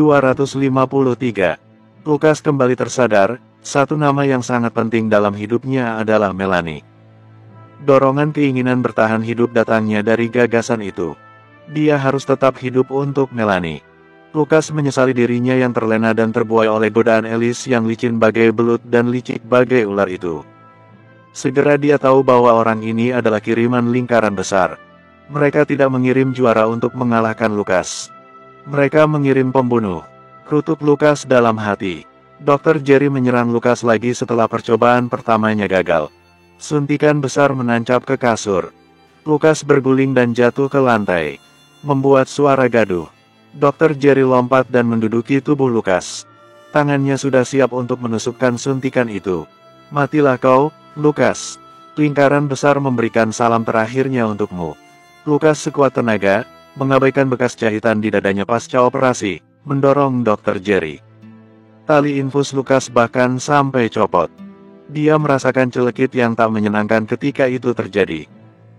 253. Lukas kembali tersadar, satu nama yang sangat penting dalam hidupnya adalah Melanie. Dorongan keinginan bertahan hidup datangnya dari gagasan itu. Dia harus tetap hidup untuk Melanie. Lukas menyesali dirinya yang terlena dan terbuai oleh godaan Alice yang licin bagai belut dan licik bagai ular itu. Segera dia tahu bahwa orang ini adalah kiriman lingkaran besar. Mereka tidak mengirim juara untuk mengalahkan Lukas. Mereka mengirim pembunuh. Kutuk Lukas dalam hati. Dr. Jerry menyerang Lukas lagi setelah percobaan pertamanya gagal. Suntikan besar menancap ke kasur. Lukas berguling dan jatuh ke lantai, membuat suara gaduh. Dr. Jerry lompat dan menduduki tubuh Lukas. Tangannya sudah siap untuk menusukkan suntikan itu. Matilah kau, Lukas. Lingkaran besar memberikan salam terakhirnya untukmu. Lukas sekuat tenaga, mengabaikan bekas jahitan di dadanya pasca operasi, mendorong Dr. Jerry. Tali infus Lukas bahkan sampai copot. Dia merasakan celekit yang tak menyenangkan ketika itu terjadi.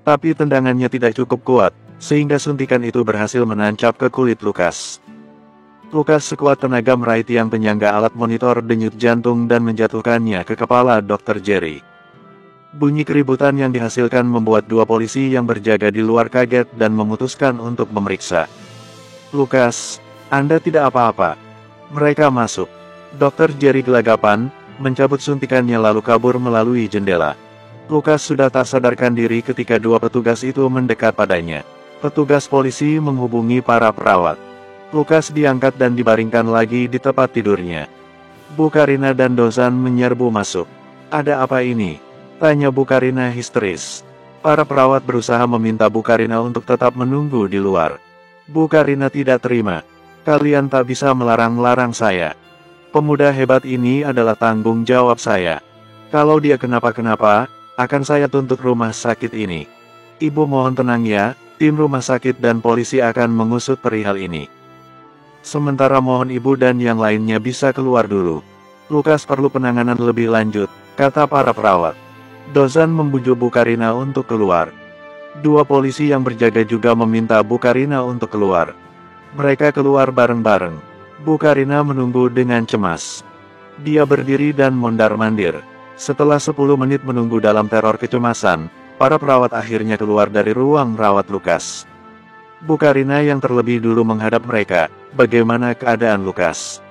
Tapi tendangannya tidak cukup kuat, sehingga suntikan itu berhasil menancap ke kulit Lukas. Lukas sekuat tenaga meraih tiang penyangga alat monitor denyut jantung dan menjatuhkannya ke kepala Dr. Jerry. Bunyi keributan yang dihasilkan membuat dua polisi yang berjaga di luar kaget dan memutuskan untuk memeriksa. Lukas, Anda tidak apa-apa. Mereka masuk. Dr. Jerry gelagapan, mencabut suntikannya lalu kabur melalui jendela. Lukas sudah tak sadarkan diri ketika dua petugas itu mendekat padanya. Petugas polisi menghubungi para perawat. Lukas diangkat dan dibaringkan lagi di tempat tidurnya. Bu Karina dan Dozan menyerbu masuk. Ada apa ini? Tanya Bu Karina histeris. Para perawat berusaha meminta Bu Karina untuk tetap menunggu di luar. Bu Karina tidak terima. Kalian tak bisa melarang-larang saya. Pemuda hebat ini adalah tanggung jawab saya. Kalau dia kenapa-kenapa, akan saya tuntut rumah sakit ini. Ibu mohon tenang ya, tim rumah sakit dan polisi akan mengusut perihal ini. Sementara mohon ibu dan yang lainnya bisa keluar dulu. Lukas perlu penanganan lebih lanjut, kata para perawat. Dozan membujuk Bu Karina untuk keluar. Dua polisi yang berjaga juga meminta Bu Karina untuk keluar. Mereka keluar bareng-bareng. Bu Karina menunggu dengan cemas. Dia berdiri dan mondar-mandir. Setelah 10 menit menunggu dalam teror kecemasan, para perawat akhirnya keluar dari ruang rawat Lukas. Bu Karina yang terlebih dulu menghadap mereka. Bagaimana keadaan Lukas?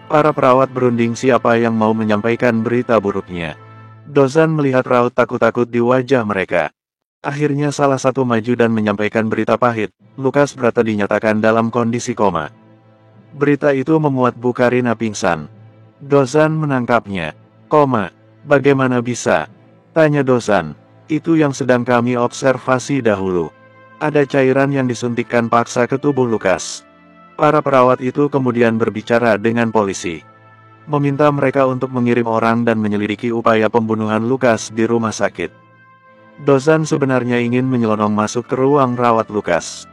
Para perawat berunding siapa yang mau menyampaikan berita buruknya. Dozan melihat raut takut-takut di wajah mereka. Akhirnya salah satu maju dan menyampaikan berita pahit. Lukas Brata dinyatakan dalam kondisi koma. Berita itu memuat Bu Karina pingsan. Dozan menangkapnya. Koma? Bagaimana bisa? Tanya Dozan. Itu yang sedang kami observasi dahulu. Ada cairan yang disuntikkan paksa ke tubuh Lukas. Para perawat itu kemudian berbicara dengan polisi. Meminta mereka untuk mengirim orang dan menyelidiki upaya pembunuhan Lukas di rumah sakit. Dozan sebenarnya ingin menyelonong masuk ke ruang rawat Lukas.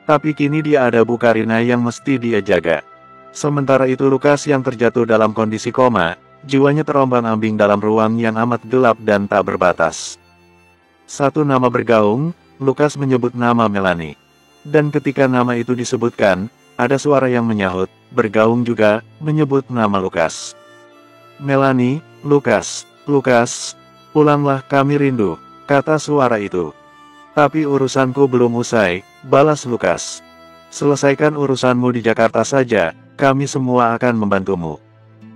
Tapi kini dia ada Bu Karina yang mesti dia jaga. Sementara itu Lukas yang terjatuh dalam kondisi koma, jiwanya terombang-ambing dalam ruang yang amat gelap dan tak berbatas. Satu nama bergaung, Lukas menyebut nama Melanie. Dan ketika nama itu disebutkan, ada suara yang menyahut, bergaung juga, menyebut nama Lukas. Melanie, Lukas, pulanglah kami rindu, kata suara itu. Tapi urusanku belum usai, balas Lukas. Selesaikan urusanmu di Jakarta saja, kami semua akan membantumu.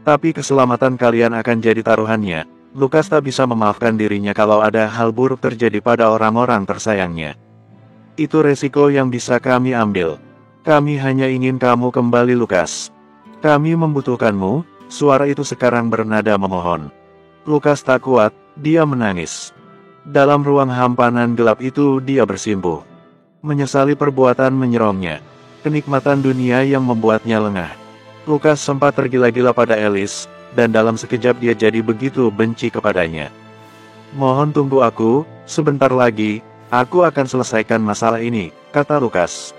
Tapi keselamatan kalian akan jadi taruhannya. Lukas tak bisa memaafkan dirinya kalau ada hal buruk terjadi pada orang-orang tersayangnya. Itu resiko yang bisa kami ambil. Kami hanya ingin kamu kembali Lukas. Kami membutuhkanmu, suara itu sekarang bernada memohon. Lukas tak kuat, dia menangis. Dalam ruang hampanan gelap itu dia bersimpuh. Menyesali perbuatan menyerongnya. Kenikmatan dunia yang membuatnya lengah. Lukas sempat tergila-gila pada Alice, dan dalam sekejap dia jadi begitu benci kepadanya. Mohon tunggu aku, sebentar lagi, aku akan selesaikan masalah ini, kata Lukas.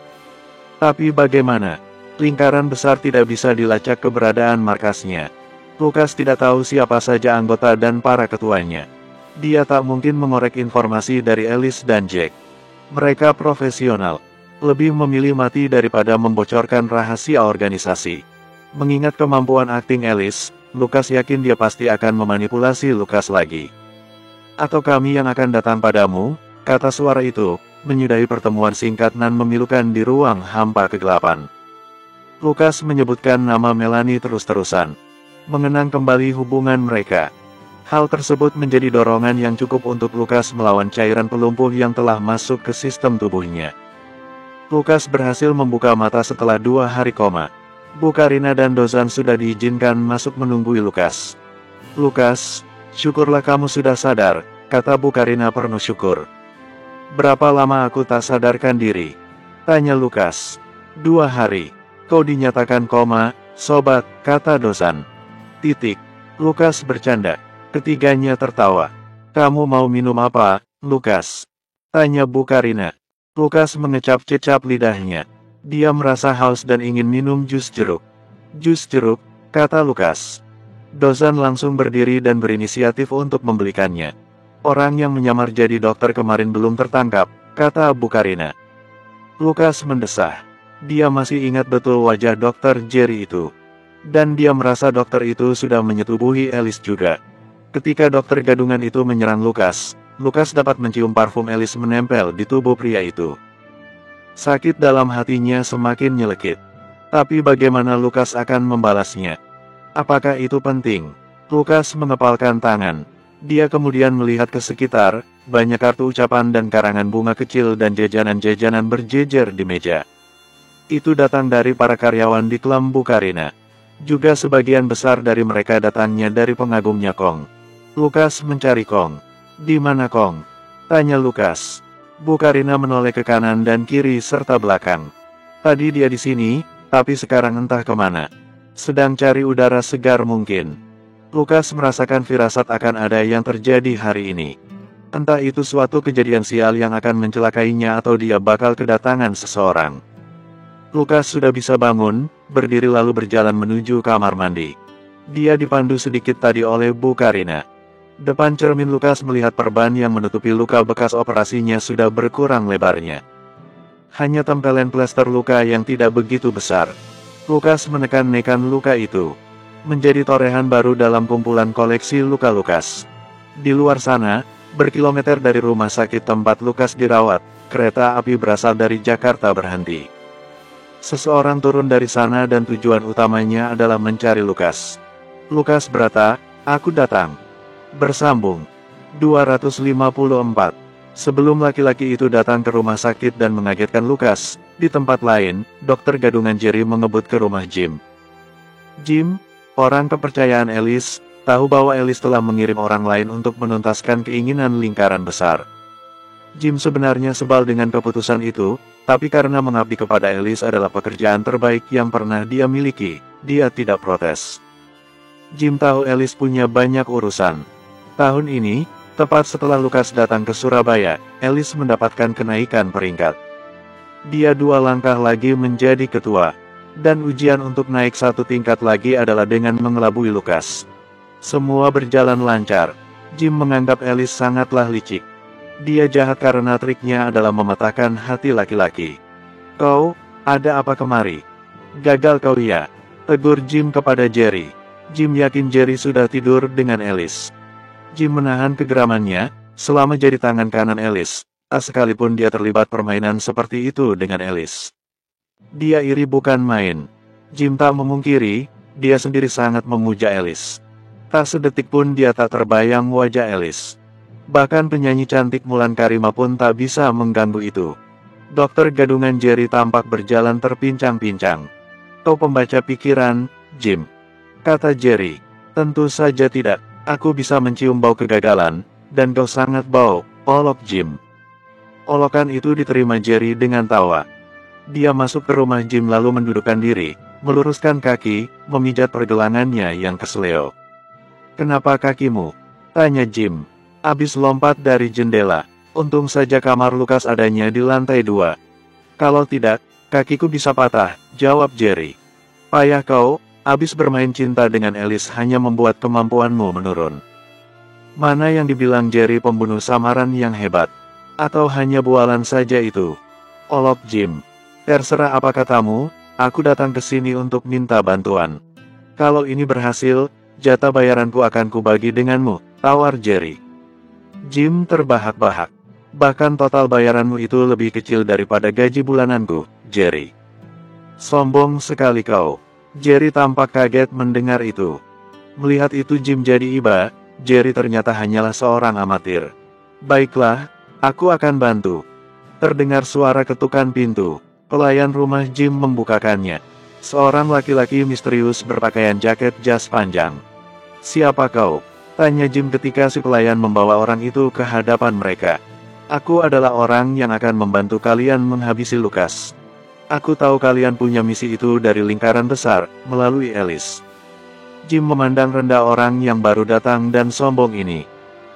Tapi bagaimana? Lingkaran besar tidak bisa dilacak keberadaan markasnya. Lukas tidak tahu siapa saja anggota dan para ketuanya. Dia tak mungkin mengorek informasi dari Alice dan Jack. Mereka profesional. Lebih memilih mati daripada membocorkan rahasia organisasi. Mengingat kemampuan akting Alice, Lukas yakin dia pasti akan memanipulasi Lukas lagi. Atau kami yang akan datang padamu, kata suara itu, menyudahi pertemuan singkat nan memilukan di ruang hampa kegelapan. Lukas menyebutkan nama Melanie terus-terusan, mengenang kembali hubungan mereka. Hal tersebut menjadi dorongan yang cukup untuk Lukas melawan cairan pelumpuh yang telah masuk ke sistem tubuhnya. Lukas berhasil membuka mata setelah 2 hari koma. Bu Karina dan Dozan sudah diizinkan masuk menunggui Lukas. Lukas, syukurlah kamu sudah sadar, kata Bu Karina penuh syukur. Berapa lama aku tak sadarkan diri? Tanya Lukas. 2 hari. Kau dinyatakan koma, sobat, kata Dozan. Titik. Lukas bercanda. Ketiganya tertawa. Kamu mau minum apa, Lukas? Tanya Bu Karina. Lukas mengecap-cecap lidahnya. Dia merasa haus dan ingin minum jus jeruk. Jus jeruk, kata Lukas. Dozan langsung berdiri dan berinisiatif untuk membelikannya. Orang yang menyamar jadi dokter kemarin belum tertangkap, kata Bu Karina. Lukas mendesah. Dia masih ingat betul wajah dokter Jerry itu. Dan dia merasa dokter itu sudah menyetubuhi Alice juga. Ketika dokter gadungan itu menyerang Lukas, Lukas dapat mencium parfum Alice menempel di tubuh pria itu. Sakit dalam hatinya semakin nyelekit. Tapi bagaimana Lukas akan membalasnya? Apakah itu penting? Lukas mengepalkan tangan. Dia kemudian melihat ke sekitar, banyak kartu ucapan dan karangan bunga kecil dan jajanan-jajanan berjejer di meja. Itu datang dari para karyawan di klub Bu Karina. Juga sebagian besar dari mereka datangnya dari pengagumnya Kong. Lukas mencari Kong. Di mana Kong? Tanya Lukas. Bu Karina menoleh ke kanan dan kiri serta belakang. Tadi dia di sini, tapi sekarang entah kemana. Sedang cari udara segar mungkin. Lukas merasakan firasat akan ada yang terjadi hari ini. Entah itu suatu kejadian sial yang akan mencelakainya atau dia bakal kedatangan seseorang. Lukas sudah bisa bangun, berdiri lalu berjalan menuju kamar mandi. Dia dipandu sedikit tadi oleh Bu Karina. Depan cermin Lukas melihat perban yang menutupi luka bekas operasinya sudah berkurang lebarnya. Hanya tempelan plester luka yang tidak begitu besar. Lukas menekan-nekan luka itu. Menjadi torehan baru dalam kumpulan koleksi luka Lukas. Di luar sana, berkilometer dari rumah sakit tempat Lukas dirawat, kereta api berasal dari Jakarta berhenti. Seseorang turun dari sana dan tujuan utamanya adalah mencari Lukas. Lukas berkata, aku datang. Bersambung. 254. Sebelum laki-laki itu datang ke rumah sakit dan mengagetkan Lukas, di tempat lain, dokter gadungan Jerry mengebut ke rumah Jim. Jim, orang kepercayaan Alice, tahu bahwa Alice telah mengirim orang lain untuk menuntaskan keinginan lingkaran besar. Jim sebenarnya sebal dengan keputusan itu, tapi karena mengabdi kepada Alice adalah pekerjaan terbaik yang pernah dia miliki, dia tidak protes. Jim tahu Alice punya banyak urusan. Tahun ini, tepat setelah Lukas datang ke Surabaya, Alice mendapatkan kenaikan peringkat. Dia 2 langkah lagi menjadi ketua. Dan ujian untuk naik 1 tingkat lagi adalah dengan mengelabui Lukas. Semua berjalan lancar. Jim menganggap Alice sangatlah licik. Dia jahat karena triknya adalah mematahkan hati laki-laki. Kau, ada apa kemari? Gagal kau ya? Tegur Jim kepada Jerry. Jim yakin Jerry sudah tidur dengan Alice. Jim menahan kegeramannya, selama jadi tangan kanan Alice, sekalipun dia terlibat permainan seperti itu dengan Alice. Dia iri bukan main. Jim tak memungkiri, dia sendiri sangat memuja Alice. Tak sedetik pun dia tak terbayang wajah Alice. Bahkan penyanyi cantik Mulan Karima pun tak bisa mengganggu itu. Dokter gadungan Jerry tampak berjalan terpincang-pincang. Kau pembaca pikiran, Jim? Kata Jerry. Tentu saja tidak. Aku bisa mencium bau kegagalan, dan kau sangat bau, olok Jim. Olokan itu diterima Jerry dengan tawa. Dia masuk ke rumah Jim lalu mendudukkan diri, meluruskan kaki, memijat pergelangannya yang kesleo. Kenapa kakimu? Tanya Jim. Abis lompat dari jendela. Untung saja kamar Lukas adanya di lantai 2. Kalau tidak, kakiku bisa patah, jawab Jerry. Payah kau. Abis bermain cinta dengan Alice hanya membuat kemampuanmu menurun. Mana yang dibilang Jerry pembunuh samaran yang hebat? Atau hanya bualan saja itu? Olok Jim. Terserah apa katamu, aku datang ke sini untuk minta bantuan. Kalau ini berhasil, jatah bayaranku akan kubagi denganmu, tawar Jerry. Jim terbahak-bahak. Bahkan total bayaranmu itu lebih kecil daripada gaji bulananku, Jerry. Sombong sekali kau. Jerry tampak kaget mendengar itu. Melihat itu Jim jadi iba, Jerry ternyata hanyalah seorang amatir. Baiklah, aku akan bantu. Terdengar suara ketukan pintu. Pelayan rumah Jim membukakannya. Seorang laki-laki misterius berpakaian jaket jas panjang. Siapa kau? Tanya Jim ketika si pelayan membawa orang itu ke hadapan mereka. Aku adalah orang yang akan membantu kalian menghabisi Lucas. Aku tahu kalian punya misi itu dari lingkaran besar, melalui Alice. Jim memandang rendah orang yang baru datang dan sombong ini.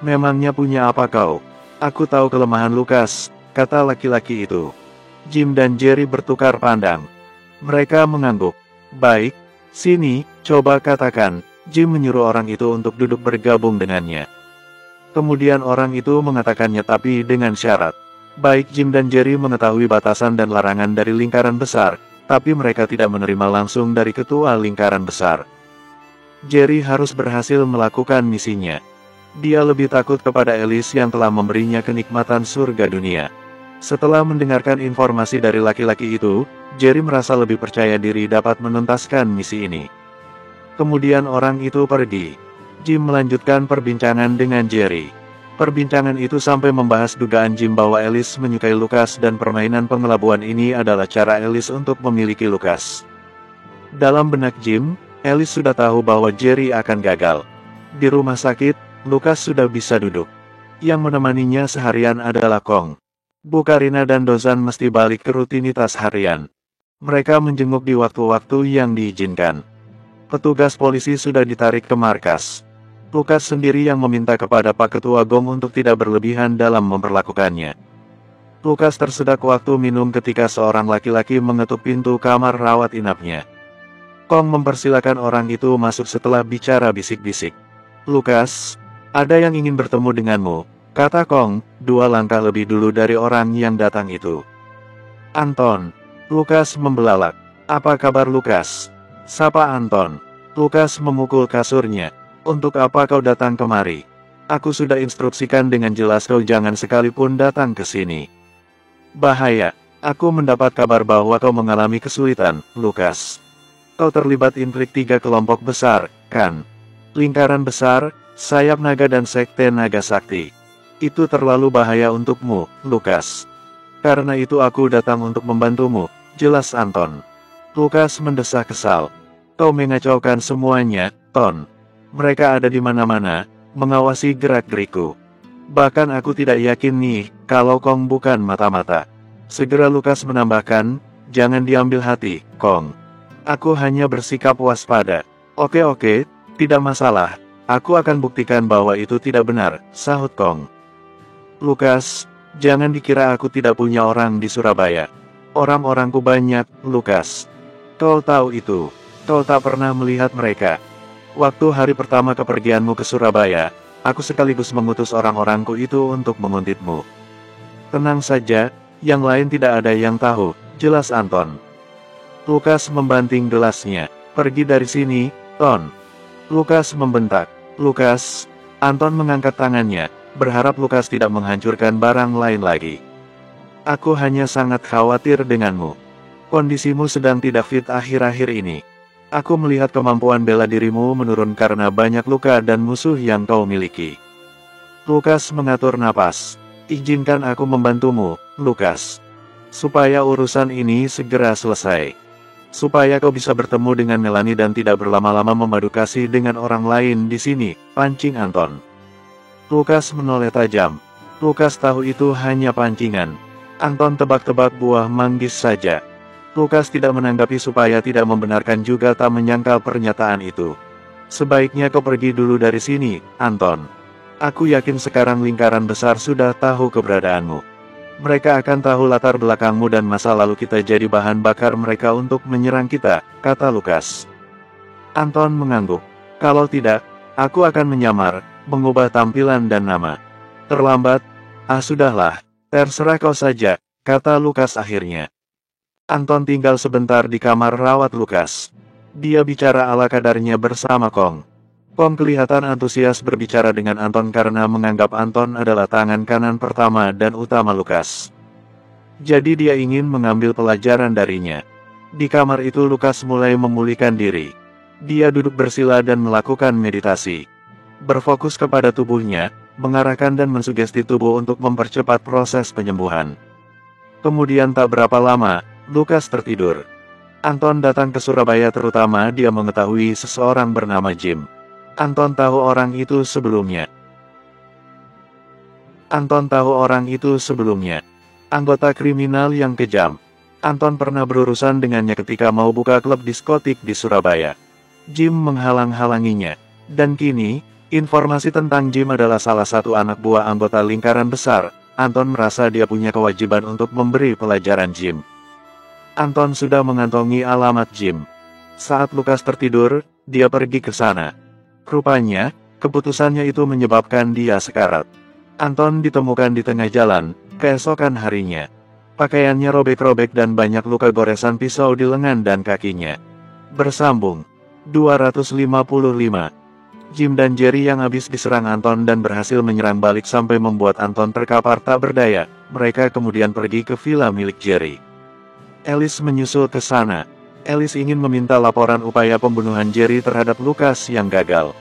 Memangnya punya apa kau? Aku tahu kelemahan Lucas, kata laki-laki itu. Jim dan Jerry bertukar pandang. Mereka mengangguk. Baik, sini, coba katakan. Jim menyuruh orang itu untuk duduk bergabung dengannya. Kemudian orang itu mengatakannya tapi dengan syarat. Baik Jim dan Jerry mengetahui batasan dan larangan dari lingkaran besar, tapi mereka tidak menerima langsung dari ketua lingkaran besar. Jerry harus berhasil melakukan misinya. Dia lebih takut kepada Alice yang telah memberinya kenikmatan surga dunia. Setelah mendengarkan informasi dari laki-laki itu, Jerry merasa lebih percaya diri dapat menuntaskan misi ini. Kemudian orang itu pergi. Jim melanjutkan perbincangan dengan Jerry. Perbincangan itu sampai membahas dugaan Jim bahwa Alice menyukai Lucas dan permainan pengelabuan ini adalah cara Alice untuk memiliki Lucas. Dalam benak Jim, Alice sudah tahu bahwa Jerry akan gagal. Di rumah sakit, Lucas sudah bisa duduk. Yang menemaninya seharian adalah Kong. Bu Karina dan Dozan mesti balik ke rutinitas harian. Mereka menjenguk di waktu-waktu yang diizinkan. Petugas polisi sudah ditarik ke markas. Lucas sendiri yang meminta kepada Pak Ketua Gong untuk tidak berlebihan dalam memperlakukannya. Lucas tersedak waktu minum ketika seorang laki-laki mengetuk pintu kamar rawat inapnya. Kong mempersilakan orang itu masuk setelah bicara bisik-bisik. Lucas, ada yang ingin bertemu denganmu, kata Kong, 2 langkah lebih dulu dari orang yang datang itu. Anton. Lucas membelalak. Apa kabar Lucas? Sapa Anton. Lucas memukul kasurnya. Untuk apa kau datang kemari? Aku sudah instruksikan dengan jelas kau jangan sekalipun datang ke sini. Bahaya. Aku mendapat kabar bahwa kau mengalami kesulitan, Lucas. Kau terlibat intrik 3 kelompok besar, kan? Lingkaran besar, sayap naga dan sekte naga sakti. Itu terlalu bahaya untukmu, Lucas. Karena itu aku datang untuk membantumu, jelas Anton. Lucas mendesah kesal. Kau mengacaukan semuanya, Ton. Mereka ada di mana-mana, mengawasi gerak-gerikku. Bahkan aku tidak yakin nih, kalau Kong bukan mata-mata. Segera Lucas menambahkan, jangan diambil hati, Kong. Aku hanya bersikap waspada. Oke, tidak masalah. Aku akan buktikan bahwa itu tidak benar, sahut Kong. Lucas, jangan dikira aku tidak punya orang di Surabaya. Orang-orangku banyak, Lucas. Kau tahu itu. Kau tak pernah melihat mereka. Waktu hari pertama kepergianmu ke Surabaya, aku sekaligus mengutus orang-orangku itu untuk menguntitmu. Tenang saja, yang lain tidak ada yang tahu, jelas Anton. Lucas membanting gelasnya. Pergi dari sini, Ton. Lucas membentak. Lucas, Anton mengangkat tangannya, berharap Lucas tidak menghancurkan barang lain lagi. Aku hanya sangat khawatir denganmu. Kondisimu sedang tidak fit akhir-akhir ini. Aku melihat kemampuan bela dirimu menurun karena banyak luka dan musuh yang kau miliki. Lucas mengatur napas. Izinkan aku membantumu, Lucas. Supaya urusan ini segera selesai. Supaya kau bisa bertemu dengan Melanie dan tidak berlama-lama memadu kasih dengan orang lain di sini, pancing Anton. Lucas menoleh tajam. Lucas tahu itu hanya pancingan. Anton tebak-tebak buah manggis saja. Lucas tidak menanggapi supaya tidak membenarkan juga tak menyangkal pernyataan itu. Sebaiknya kau pergi dulu dari sini, Anton. Aku yakin sekarang lingkaran besar sudah tahu keberadaanmu. Mereka akan tahu latar belakangmu dan masa lalu kita jadi bahan bakar mereka untuk menyerang kita, kata Lucas. Anton mengangguk. Kalau tidak, aku akan menyamar, mengubah tampilan dan nama. Terlambat? Ah sudahlah, terserah kau saja, kata Lucas akhirnya. Anton tinggal sebentar di kamar rawat Lukas. Dia bicara ala kadarnya bersama Kong. Kong kelihatan antusias berbicara dengan Anton karena menganggap Anton adalah tangan kanan pertama dan utama Lukas. Jadi dia ingin mengambil pelajaran darinya. Di kamar itu Lukas mulai memulihkan diri. Dia duduk bersila dan melakukan meditasi. Berfokus kepada tubuhnya, mengarahkan dan mensugesti tubuh untuk mempercepat proses penyembuhan. Kemudian tak berapa lama, Lukas tertidur. Anton datang ke Surabaya terutama dia mengetahui seseorang bernama Jim. Anton tahu orang itu sebelumnya. Anggota kriminal yang kejam. Anton pernah berurusan dengannya ketika mau buka klub diskotik di Surabaya. Jim menghalang-halanginya. Dan kini, informasi tentang Jim adalah salah satu anak buah anggota lingkaran besar. Anton merasa dia punya kewajiban untuk memberi pelajaran Jim. Anton sudah mengantongi alamat Jim. Saat Lukas tertidur, dia pergi ke sana. Rupanya, keputusannya itu menyebabkan dia sekarat. Anton ditemukan di tengah jalan, keesokan harinya. Pakaiannya robek-robek dan banyak luka goresan pisau di lengan dan kakinya. Bersambung. 255. Jim dan Jerry yang habis diserang Anton dan berhasil menyerang balik sampai membuat Anton terkapar tak berdaya. Mereka kemudian pergi ke villa milik Jerry. Alice menyusul ke sana. Alice ingin meminta laporan upaya pembunuhan Jerry terhadap Lukas yang gagal.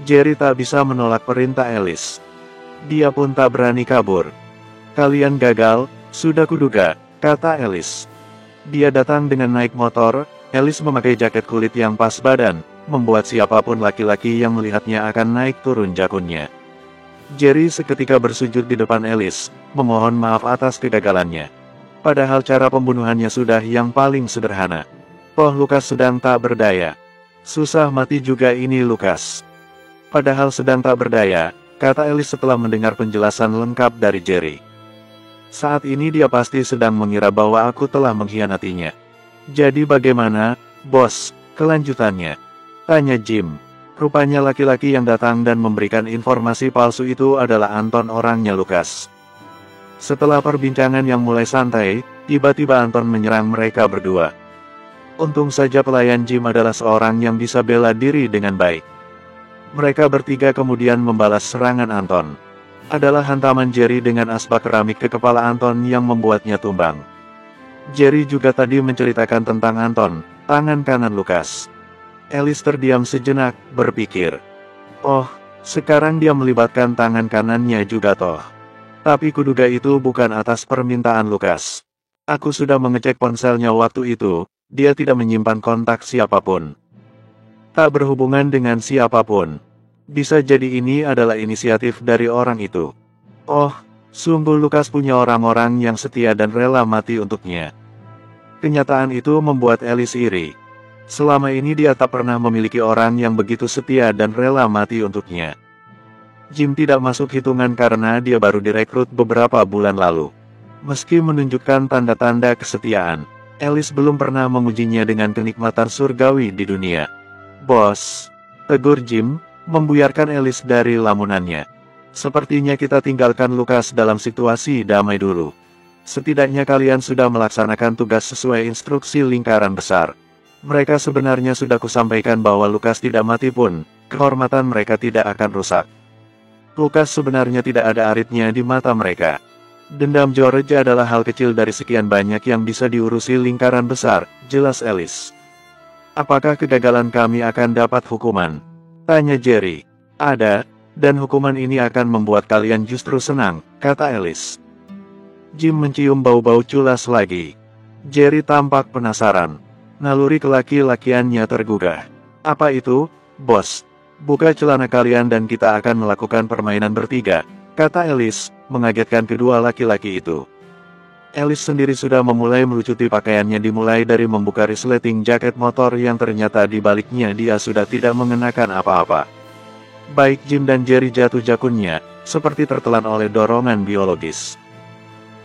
Jerry tak bisa menolak perintah Alice. Dia pun tak berani kabur. "Kalian gagal, sudah kuduga," kata Alice. Dia datang dengan naik motor. Alice memakai jaket kulit yang pas badan, membuat siapapun laki-laki yang melihatnya akan naik turun jakunnya. Jerry seketika bersujud di depan Alice, memohon maaf atas kegagalannya. Padahal cara pembunuhannya sudah yang paling sederhana. "Oh, Lukas sedang tak berdaya. Susah mati juga ini Lukas." "Padahal sedang tak berdaya," kata Alice setelah mendengar penjelasan lengkap dari Jerry. "Saat ini dia pasti sedang mengira bahwa aku telah mengkhianatinya." "Jadi bagaimana, bos, kelanjutannya?" tanya Jim. Rupanya laki-laki yang datang dan memberikan informasi palsu itu adalah Anton, orangnya Lukas. Setelah perbincangan yang mulai santai, tiba-tiba Anton menyerang mereka berdua. Untung saja pelayan Jim adalah seorang yang bisa bela diri dengan baik. Mereka bertiga kemudian membalas serangan Anton. Adalah hantaman Jerry dengan asbak keramik ke kepala Anton yang membuatnya tumbang. Jerry juga tadi menceritakan tentang Anton, tangan kanan Lukas. Alice terdiam sejenak, berpikir. "Oh, sekarang dia melibatkan tangan kanannya juga toh. Tapi kuduga itu bukan atas permintaan Lukas. Aku sudah mengecek ponselnya waktu itu, dia tidak menyimpan kontak siapapun. Tak berhubungan dengan siapapun. Bisa jadi ini adalah inisiatif dari orang itu. Oh, sungguh Lukas punya orang-orang yang setia dan rela mati untuknya." Kenyataan itu membuat Alice iri. Selama ini dia tak pernah memiliki orang yang begitu setia dan rela mati untuknya. Jim tidak masuk hitungan karena dia baru direkrut beberapa bulan lalu. Meski menunjukkan tanda-tanda kesetiaan, Alice belum pernah mengujinya dengan kenikmatan surgawi di dunia. "Bos," tegur Jim, membuyarkan Alice dari lamunannya. "Sepertinya kita tinggalkan Lukas dalam situasi damai dulu. Setidaknya kalian sudah melaksanakan tugas sesuai instruksi lingkaran besar. Mereka sebenarnya sudah kusampaikan bahwa Lukas tidak mati pun, kehormatan mereka tidak akan rusak. Lukas sebenarnya tidak ada aritnya di mata mereka. Dendam George adalah hal kecil dari sekian banyak yang bisa diurusi lingkaran besar," jelas Alice. "Apakah kegagalan kami akan dapat hukuman?" tanya Jerry. "Ada, dan hukuman ini akan membuat kalian justru senang," kata Alice. Jim mencium bau-bau culas lagi. Jerry tampak penasaran. Naluri kelaki-lakiannya tergugah. "Apa itu, bos?" "Buka celana kalian dan kita akan melakukan permainan bertiga," kata Alice, mengagetkan kedua laki-laki itu. Alice sendiri sudah memulai melucuti pakaiannya, dimulai dari membuka resleting jaket motor yang ternyata di baliknya dia sudah tidak mengenakan apa-apa. Baik Jim dan Jerry jatuh jakunnya, seperti tertelan oleh dorongan biologis.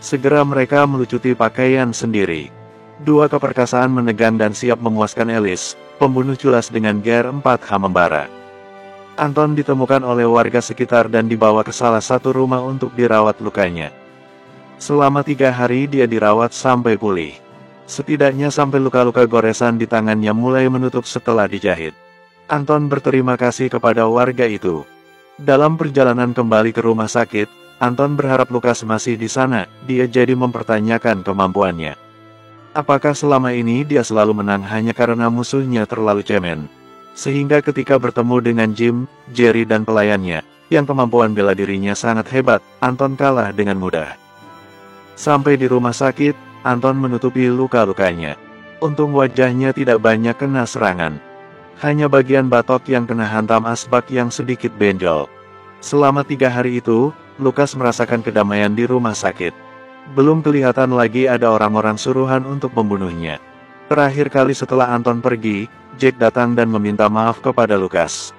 Segera mereka melucuti pakaian sendiri. Dua keperkasaan menegang dan siap memuaskan Alice, pembunuh culas dengan GR4H membara. Anton ditemukan oleh warga sekitar dan dibawa ke salah satu rumah untuk dirawat lukanya. Selama 3 hari dia dirawat sampai pulih. Setidaknya sampai luka-luka goresan di tangannya mulai menutup setelah dijahit. Anton berterima kasih kepada warga itu. Dalam perjalanan kembali ke rumah sakit, Anton berharap Lukas masih di sana. Dia jadi mempertanyakan kemampuannya. Apakah selama ini dia selalu menang hanya karena musuhnya terlalu cemen? Sehingga ketika bertemu dengan Jim, Jerry dan pelayannya, yang kemampuan bela dirinya sangat hebat, Anton kalah dengan mudah. Sampai di rumah sakit, Anton menutupi luka-lukanya. Untung wajahnya tidak banyak kena serangan. Hanya bagian batok yang kena hantam asbak yang sedikit benjol. Selama 3 hari itu, Lukas merasakan kedamaian di rumah sakit. Belum kelihatan lagi ada orang-orang suruhan untuk membunuhnya. Terakhir kali setelah Anton pergi, Jack datang dan meminta maaf kepada Lukas.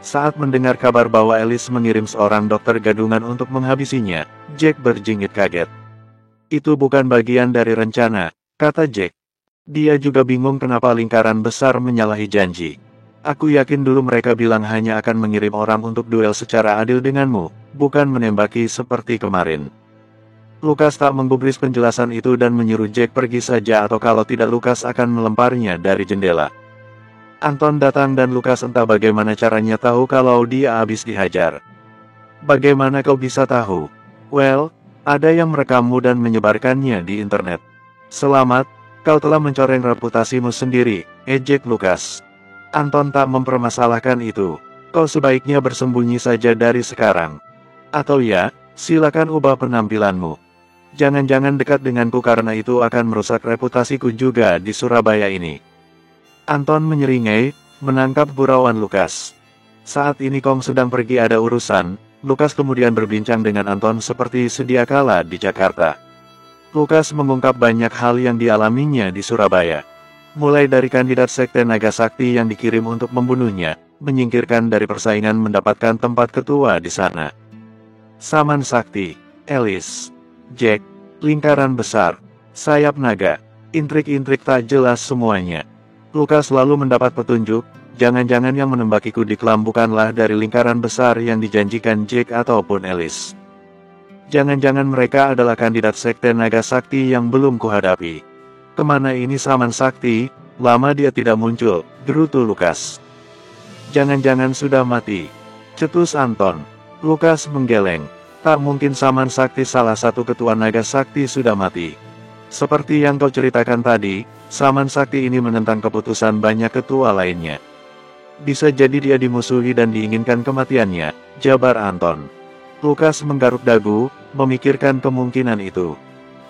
Saat mendengar kabar bahwa Alice mengirim seorang dokter gadungan untuk menghabisinya, Jack berjingit kaget. Itu bukan bagian dari rencana, kata Jack. Dia juga bingung kenapa lingkaran besar menyalahi janji. Aku yakin dulu mereka bilang hanya akan mengirim orang untuk duel secara adil denganmu, bukan menembaki seperti kemarin. Lukas tak menggubris penjelasan itu dan menyuruh Jack pergi saja atau kalau tidak Lukas akan melemparnya dari jendela. Anton datang dan Lukas entah bagaimana caranya tahu kalau dia habis dihajar. Bagaimana kau bisa tahu? Well, ada yang merekammu dan menyebarkannya di internet. Selamat, kau telah mencoreng reputasimu sendiri, ejek Lukas. Anton tak mempermasalahkan itu. Kau sebaiknya bersembunyi saja dari sekarang. Atau ya, silakan ubah penampilanmu. Jangan-jangan dekat denganku karena itu akan merusak reputasiku juga di Surabaya ini. Anton menyeringai, menangkap gurauan Lukas. Saat ini Kong sedang pergi ada urusan. Lukas kemudian berbincang dengan Anton seperti sedia kala di Jakarta. Lukas mengungkap banyak hal yang dialaminya di Surabaya. Mulai dari kandidat sekte Naga Sakti yang dikirim untuk membunuhnya, menyingkirkan dari persaingan mendapatkan tempat ketua di sana. Saman Sakti, Alice, Jack, lingkaran besar, sayap naga, intrik-intrik tak jelas semuanya. Lukas selalu mendapat petunjuk. Jangan-jangan yang menembakiku di Klam bukanlah dari lingkaran besar yang dijanjikan Jack ataupun Alice. Jangan-jangan mereka adalah kandidat sekte Naga Sakti yang belum kuhadapi. Kemana ini Saman Sakti? Lama dia tidak muncul, gerutu Lukas. Jangan-jangan sudah mati, cetus Anton. Lukas menggeleng. Tak mungkin Saman Sakti salah satu ketua Naga Sakti sudah mati. Seperti yang kau ceritakan tadi, Saman Sakti ini menentang keputusan banyak ketua lainnya. Bisa jadi dia dimusuhi dan diinginkan kematiannya, jabar Anton. Lukas menggaruk dagu, memikirkan kemungkinan itu.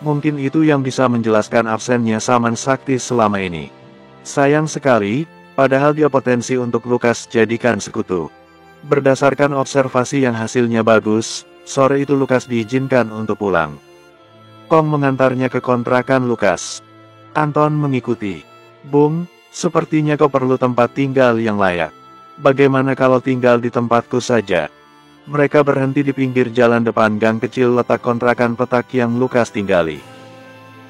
Mungkin itu yang bisa menjelaskan absennya Saman Sakti selama ini. Sayang sekali, padahal dia potensi untuk Lukas jadikan sekutu. Berdasarkan observasi yang hasilnya bagus, sore itu Lukas diizinkan untuk pulang. Kong mengantarnya ke kontrakan Lukas. Anton mengikuti. Bung, sepertinya kau perlu tempat tinggal yang layak. Bagaimana kalau tinggal di tempatku saja? Mereka berhenti di pinggir jalan depan gang kecil letak kontrakan petak yang Lukas tinggali.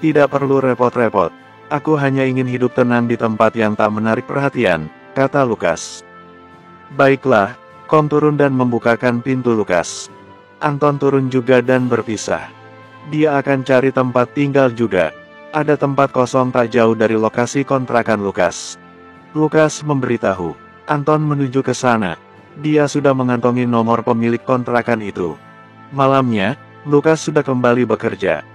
Tidak perlu repot-repot. Aku hanya ingin hidup tenang di tempat yang tak menarik perhatian, kata Lukas. Baiklah, Kong turun dan membukakan pintu Lukas. Anton turun juga dan berpisah. Dia akan cari tempat tinggal juga. Ada tempat kosong tak jauh dari lokasi kontrakan Lukas. Lukas memberitahu. Anton menuju ke sana. Dia sudah mengantongi nomor pemilik kontrakan itu. Malamnya, Lukas sudah kembali bekerja.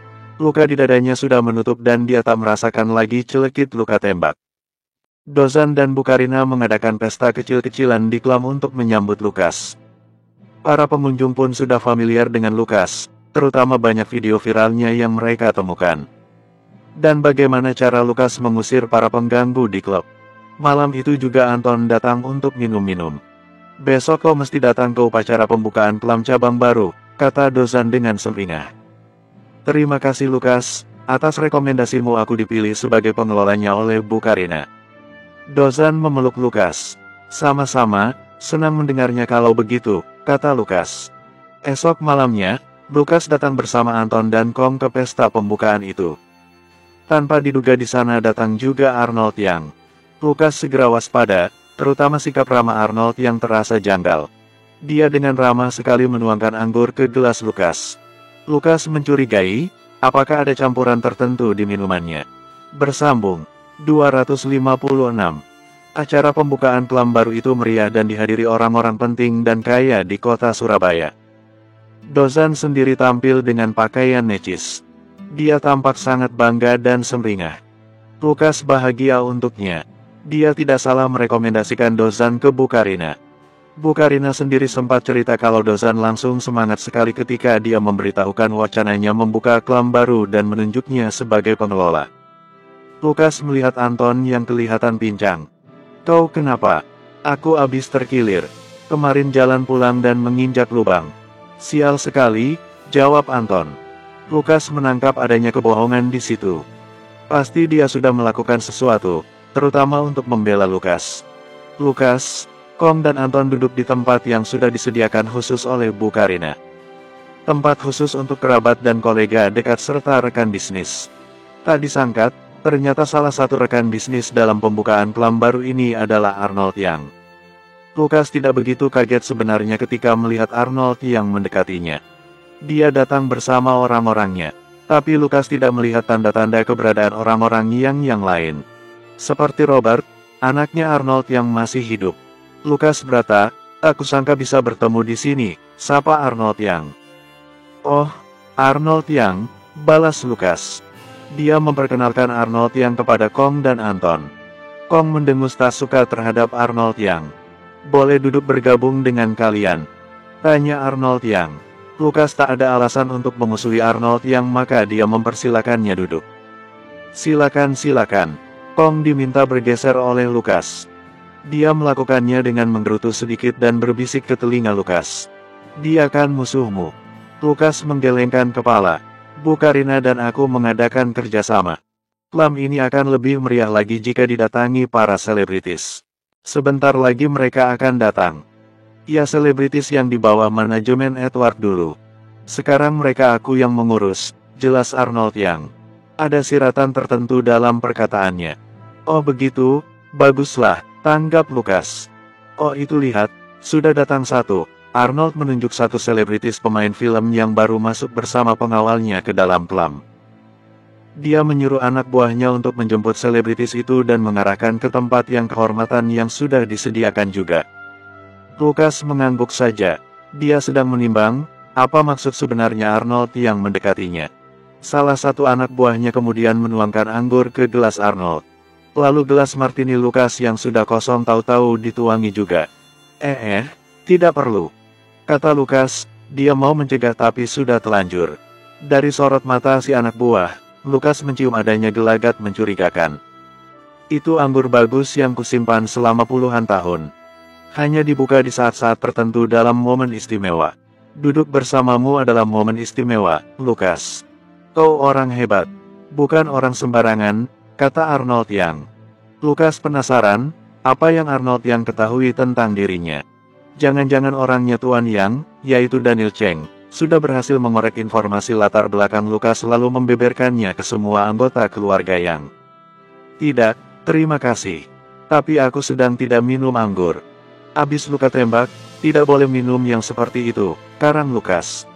Luka di dadanya sudah menutup dan dia tak merasakan lagi celekit luka tembak. Dozan dan Bukarina mengadakan pesta kecil-kecilan di Klam untuk menyambut Lukas. Para pengunjung pun sudah familiar dengan Lukas, terutama banyak video viralnya yang mereka temukan. Dan bagaimana cara Lukas mengusir para pengganggu di klub. Malam itu juga Anton datang untuk minum-minum. Besok kau mesti datang ke upacara pembukaan Klam cabang baru, kata Dozan dengan sempringah. Terima kasih Lukas, atas rekomendasimu aku dipilih sebagai pengelolanya oleh Bukarina. Dozan memeluk Lukas. Sama-sama, senang mendengarnya kalau begitu, kata Lukas. Esok malamnya, Lukas datang bersama Anton dan Kong ke pesta pembukaan itu. Tanpa diduga di sana datang juga Arnold Yang. Lukas segera waspada, terutama sikap ramah Arnold yang terasa janggal. Dia dengan ramah sekali menuangkan anggur ke gelas Lukas. Lukas mencurigai, apakah ada campuran tertentu di minumannya. Bersambung 256. Acara pembukaan kelam baru itu meriah dan dihadiri orang-orang penting dan kaya di kota Surabaya. Dozan sendiri tampil dengan pakaian necis. Dia tampak sangat bangga dan sumringah. Lukas bahagia untuknya. Dia tidak salah merekomendasikan Dozan ke Bu Karina. Bu Karina sendiri sempat cerita kalau Dozan langsung semangat sekali ketika dia memberitahukan wacananya membuka kelam baru dan menunjuknya sebagai pengelola. Lukas melihat Anton yang kelihatan pincang. "Kau kenapa?" "Aku habis terkilir. Kemarin jalan pulang dan menginjak lubang." "Sial sekali," jawab Anton. Lukas menangkap adanya kebohongan di situ. Pasti dia sudah melakukan sesuatu, terutama untuk membela Lukas. Lukas, Kong dan Anton duduk di tempat yang sudah disediakan khusus oleh Bu Karina. Tempat khusus untuk kerabat dan kolega dekat serta rekan bisnis. Tak disangka, ternyata salah satu rekan bisnis dalam pembukaan kelam baru ini adalah Arnold Yang. Lukas tidak begitu kaget sebenarnya ketika melihat Arnold yang mendekatinya. Dia datang bersama orang-orangnya, tapi Lukas tidak melihat tanda-tanda keberadaan orang-orang yang lain. Seperti Robert, anaknya Arnold yang masih hidup. Lukas berkata, "Aku sangka bisa bertemu di sini," sapa Arnold Yang. "Oh, Arnold Yang," balas Lukas. Dia memperkenalkan Arnold Yang kepada Kong dan Anton. Kong mendengus tak suka terhadap Arnold Yang. "Boleh duduk bergabung dengan kalian?" tanya Arnold Yang. Lukas tak ada alasan untuk memusuhi Arnold Yang, maka dia mempersilakannya duduk. Silakan." Kong diminta bergeser oleh Lukas. Dia melakukannya dengan menggerutu sedikit dan berbisik ke telinga Lukas. "Dia kan musuhmu." Lukas menggelengkan kepala. "Bu Karina dan aku mengadakan kerjasama. Kelam ini akan lebih meriah lagi jika didatangi para selebritis. Sebentar lagi mereka akan datang." "Ya, selebritis yang di bawah manajemen Edward dulu. Sekarang mereka aku yang mengurus," jelas Arnold Yang. Ada siratan tertentu dalam perkataannya. "Oh begitu, baguslah," tanggap Lukas. "Oh itu lihat, sudah datang satu." Arnold menunjuk satu selebritis pemain film yang baru masuk bersama pengawalnya ke dalam kelam. Dia menyuruh anak buahnya untuk menjemput selebritis itu dan mengarahkan ke tempat yang kehormatan yang sudah disediakan juga. Lukas mengangguk saja. Dia sedang menimbang, apa maksud sebenarnya Arnold yang mendekatinya. Salah satu anak buahnya kemudian menuangkan anggur ke gelas Arnold. Lalu gelas martini Lukas yang sudah kosong tahu-tahu dituangi juga. Tidak perlu," kata Lukas. Dia mau mencegah tapi sudah telanjur. Dari sorot mata si anak buah, Lukas mencium adanya gelagat mencurigakan. "Itu anggur bagus yang kusimpan selama puluhan tahun. Hanya dibuka di saat-saat tertentu dalam momen istimewa. Duduk bersamamu adalah momen istimewa, Lukas. Kau orang hebat. Bukan orang sembarangan," kata Arnold Yang. Lukas penasaran, apa yang Arnold Yang ketahui tentang dirinya. Jangan-jangan orangnya Tuan Yang, yaitu Daniel Cheng, sudah berhasil mengorek informasi latar belakang Lukas lalu membeberkannya ke semua anggota keluarga Yang. "Tidak, terima kasih. Tapi aku sedang tidak minum anggur. Abis luka tembak, tidak boleh minum yang seperti itu," karang Lukas.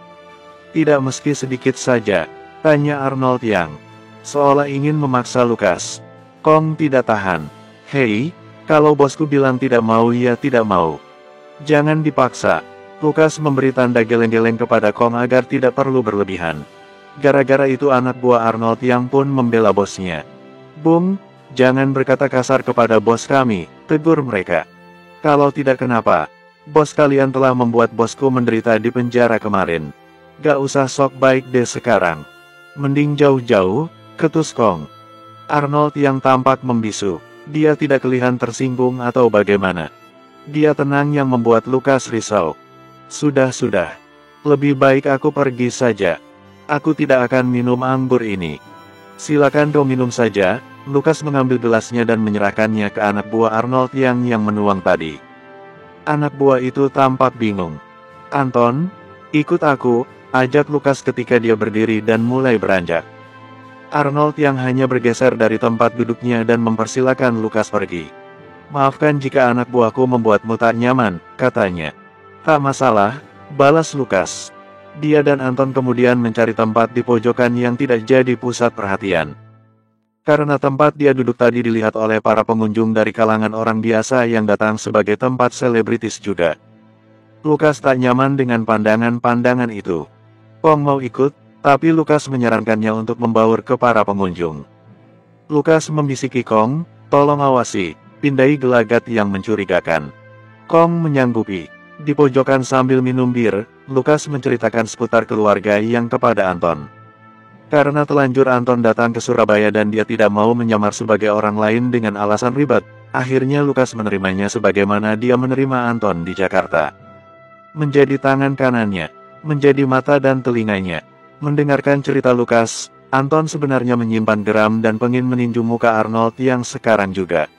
"Tidak meski sedikit saja?" tanya Arnold Yang, seolah ingin memaksa Lukas. Kong tidak tahan. "Hei, kalau bosku bilang tidak mau ya tidak mau. Jangan dipaksa." Lukas memberi tanda geleng-geleng kepada Kong agar tidak perlu berlebihan. Gara-gara itu anak buah Arnold Yang pun membela bosnya. "Bung, jangan berkata kasar kepada bos kami," tegur mereka. "Kalau tidak kenapa? Bos kalian telah membuat bosku menderita di penjara kemarin. Gak usah sok baik deh sekarang. Mending jauh-jauh," ketus Kong. Arnold yang tampak membisu. Dia tidak kelihatan tersinggung atau bagaimana. Dia tenang yang membuat Lukas risau. Sudah. Lebih baik aku pergi saja. Aku tidak akan minum anggur ini." "Silakan kau minum saja." Lukas mengambil gelasnya dan menyerahkannya ke anak buah Arnold yang menuang tadi. Anak buah itu tampak bingung. "Anton, ikut aku," ajak Lukas ketika dia berdiri dan mulai beranjak. Arnold yang hanya bergeser dari tempat duduknya dan mempersilakan Lukas pergi. "Maafkan jika anak buahku membuatmu tak nyaman," katanya. "Tak masalah," balas Lukas. Dia dan Anton kemudian mencari tempat di pojokan yang tidak jadi pusat perhatian. Karena tempat dia duduk tadi dilihat oleh para pengunjung dari kalangan orang biasa yang datang sebagai tempat selebritis juga. Lukas tak nyaman dengan pandangan-pandangan itu. Kong mau ikut, tapi Lukas menyarankannya untuk membaur ke para pengunjung. Lukas membisiki Kong, "Tolong awasi, pindai gelagat yang mencurigakan." Kong menyanggupi. Di pojokan sambil minum bir, Lukas menceritakan seputar keluarga yang kepada Anton. Karena telanjur Anton datang ke Surabaya dan dia tidak mau menyamar sebagai orang lain dengan alasan ribet, akhirnya Lukas menerimanya sebagaimana dia menerima Anton di Jakarta. Menjadi tangan kanannya, menjadi mata dan telinganya. Mendengarkan cerita Lukas, Anton sebenarnya menyimpan geram dan pengin meninju muka Arnold yang sekarang juga.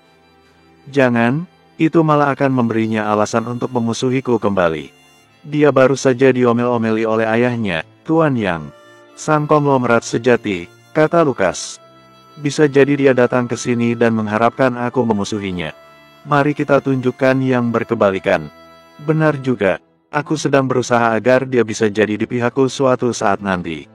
Jangan, itu malah akan memberinya alasan untuk memusuhiku kembali. Dia baru saja diomel-omeli oleh ayahnya, Tuan Yang. Sang konglomerat sejati, kata Lukas. Bisa jadi dia datang ke sini dan mengharapkan aku memusuhinya. Mari kita tunjukkan yang berkebalikan. Benar juga, aku sedang berusaha agar dia bisa jadi di pihakku suatu saat nanti.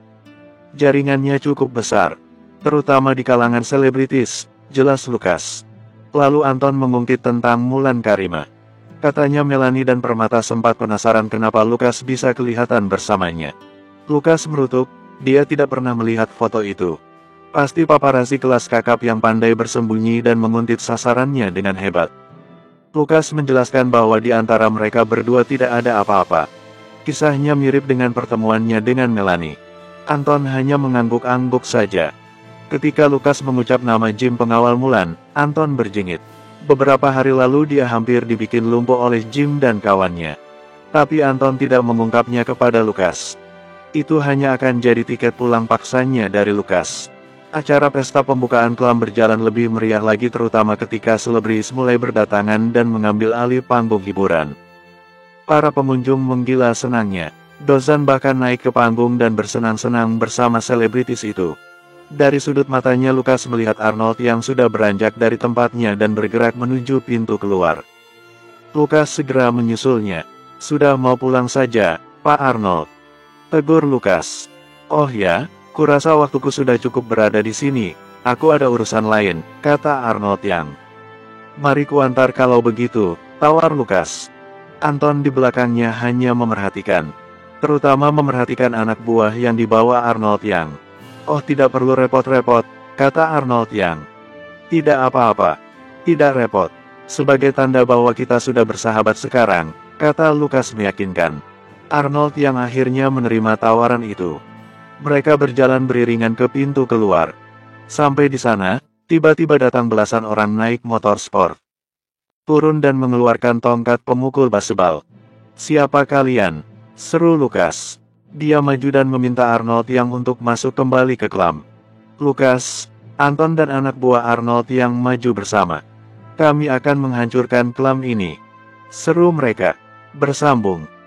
Jaringannya cukup besar, terutama di kalangan selebritis, jelas Lukas. Lalu Anton mengungkit tentang Mulan Karimah. Katanya Melanie dan Permata sempat penasaran kenapa Lukas bisa kelihatan bersamanya. Lukas merutuk, dia tidak pernah melihat foto itu. Pasti paparazzi kelas kakap yang pandai bersembunyi dan menguntit sasarannya dengan hebat. Lukas menjelaskan bahwa di antara mereka berdua tidak ada apa-apa. Kisahnya mirip dengan pertemuannya dengan Melanie. Anton hanya mengangguk-angguk saja. Ketika Lukas mengucap nama Jim pengawal Mulan, Anton berjingit. Beberapa hari lalu dia hampir dibikin lumpuh oleh Jim dan kawannya. Tapi Anton tidak mengungkapnya kepada Lukas. Itu hanya akan jadi tiket pulang paksanya dari Lukas. Acara pesta pembukaan klam berjalan lebih meriah lagi terutama ketika selebritis mulai berdatangan dan mengambil alih panggung hiburan. Para pengunjung menggila senangnya. Dozan bahkan naik ke panggung dan bersenang-senang bersama selebritis itu. Dari sudut matanya Lukas melihat Arnold yang sudah beranjak dari tempatnya dan bergerak menuju pintu keluar. Lukas segera menyusulnya. Sudah mau pulang saja, Pak Arnold. Tegur Lukas. Oh ya, kurasa waktuku sudah cukup berada di sini. Aku ada urusan lain, kata Arnold yang. Mari kuantar kalau begitu, tawar Lukas. Anton di belakangnya hanya memerhatikan. Terutama memerhatikan anak buah yang dibawa Arnold yang. Oh tidak perlu repot-repot, kata Arnold yang. Tidak apa-apa. Tidak repot. Sebagai tanda bahwa kita sudah bersahabat sekarang, kata Lukas meyakinkan. Arnold yang akhirnya menerima tawaran itu. Mereka berjalan beriringan ke pintu keluar. Sampai di sana, tiba-tiba datang belasan orang naik motor sport. Turun dan mengeluarkan tongkat pemukul baseball. Siapa kalian? Seru Lukas. Dia maju dan meminta Arnold yang untuk masuk kembali ke klam. Lukas, Anton dan anak buah Arnold yang maju bersama. Kami akan menghancurkan klam ini. Seru mereka. Bersambung.